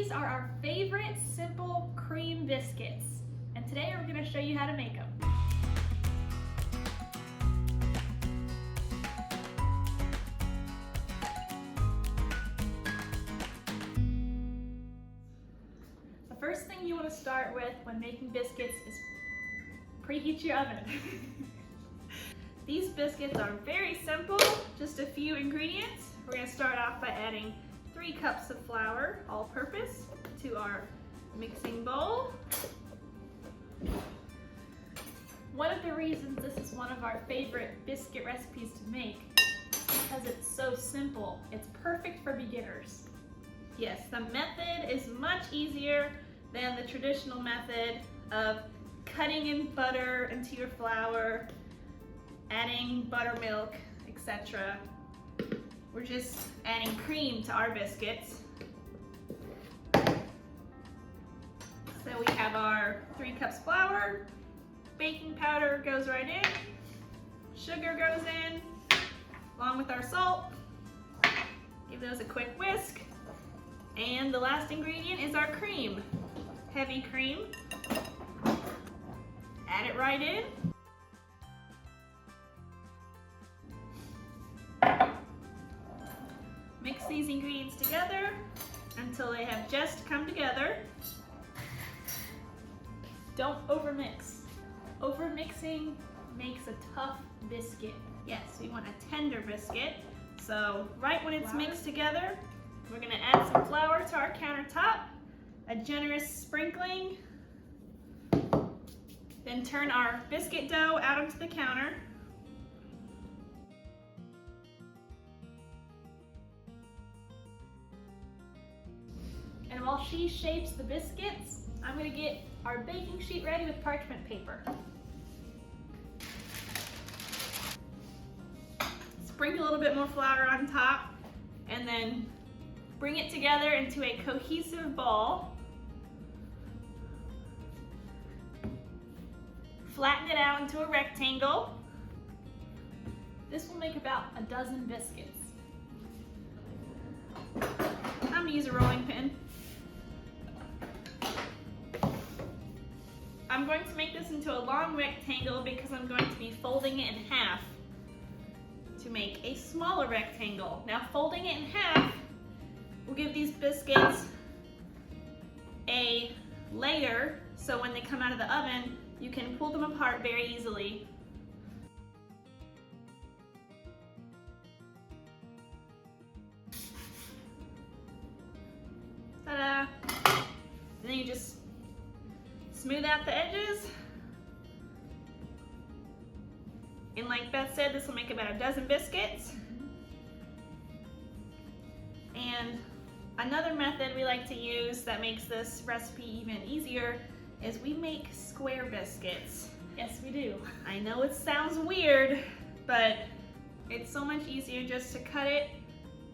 These are our favorite simple cream biscuits, and today we're going to show you how to make them. The first thing you want to start with when making biscuits is preheat your oven. These biscuits are very simple, just a few ingredients. We're going to start off by adding 3 cups of flour, all-purpose, to our mixing bowl. One of the reasons this is one of our favorite biscuit recipes to make is because it's so simple. It's perfect for beginners. Yes, the method is much easier than the traditional method of cutting in butter into your flour, adding buttermilk, etc. We're just adding cream to our biscuits. So we have our 3 cups flour, baking powder goes right in, sugar goes in, along with our salt. Give those a quick whisk. And the last ingredient is our cream, heavy cream. Add it right in. Mix these ingredients together until they have just come together. Don't overmix. Overmixing makes a tough biscuit. Yes, we want a tender biscuit. So right when it's mixed together, we're going to add some flour to our countertop, a generous sprinkling, then turn our biscuit dough out onto the counter. And while she shapes the biscuits, I'm going to get our baking sheet ready with parchment paper. Sprinkle a little bit more flour on top, and then bring it together into a cohesive ball. Flatten it out into a rectangle. This will make about a dozen biscuits. I'm going to use a rolling pin. I'm going to make this into a long rectangle because I'm going to be folding it in half to make a smaller rectangle. Now, folding it in half will give these biscuits a layer, so when they come out of the oven, you can pull them apart very easily. Ta-da! And then you just smooth out the edges. And like Beth said, this will make about a dozen biscuits. And another method we like to use that makes this recipe even easier is we make square biscuits. Yes, we do. I know it sounds weird, but it's so much easier just to cut it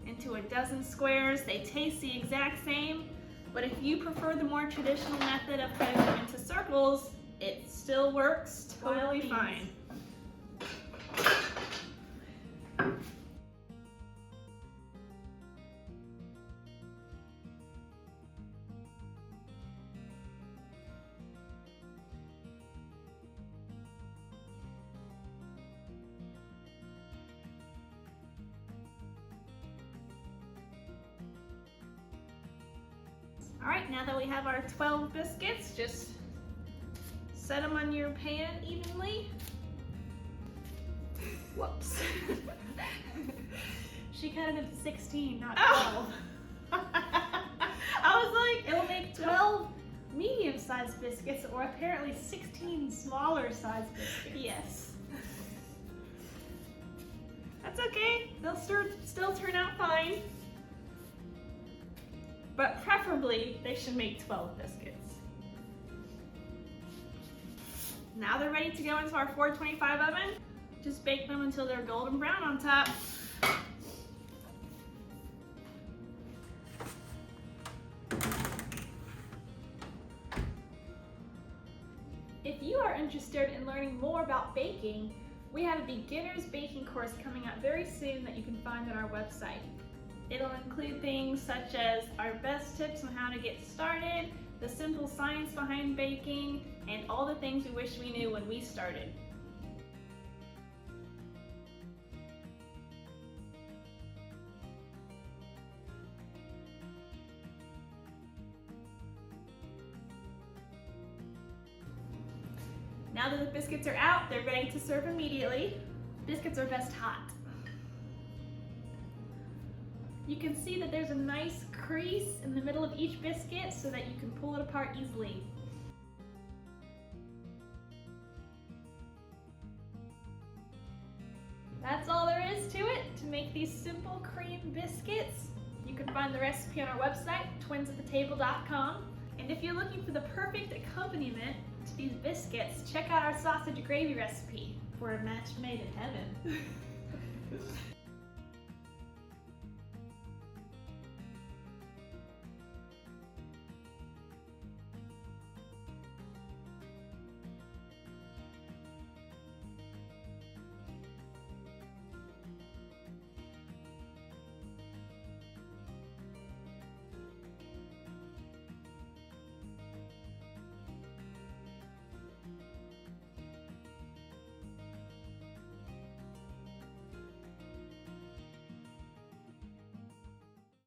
into a dozen squares. They taste the exact same, but if you prefer the more traditional method of cutting them into circles, it still works totally fine. All right, now that we have our 12 biscuits, just set them on your pan evenly. Whoops. She cut it into 16, not 12. Oh. I was like, it'll make 12 medium-sized biscuits or apparently 16 smaller-sized biscuits. Yes. That's okay. They'll still turn out fine. But preferably, they should make 12 biscuits. Now they're ready to go into our 425 oven. Just bake them until they're golden brown on top. If you are interested in learning more about baking, we have a beginner's baking course coming out very soon that you can find on our website. It'll include things such as our best tips on how to get started, the simple science behind baking, and all the things we wish we knew when we started. Now that the biscuits are out, they're ready to serve immediately. Biscuits are best hot. You can see that there's a nice crease in the middle of each biscuit so that you can pull it apart easily. That's all there is to it to make these simple cream biscuits. You can find the recipe on our website, twinsatthetable.com. And if you're looking for the perfect accompaniment to these biscuits, check out our sausage gravy recipe for a match made in heaven.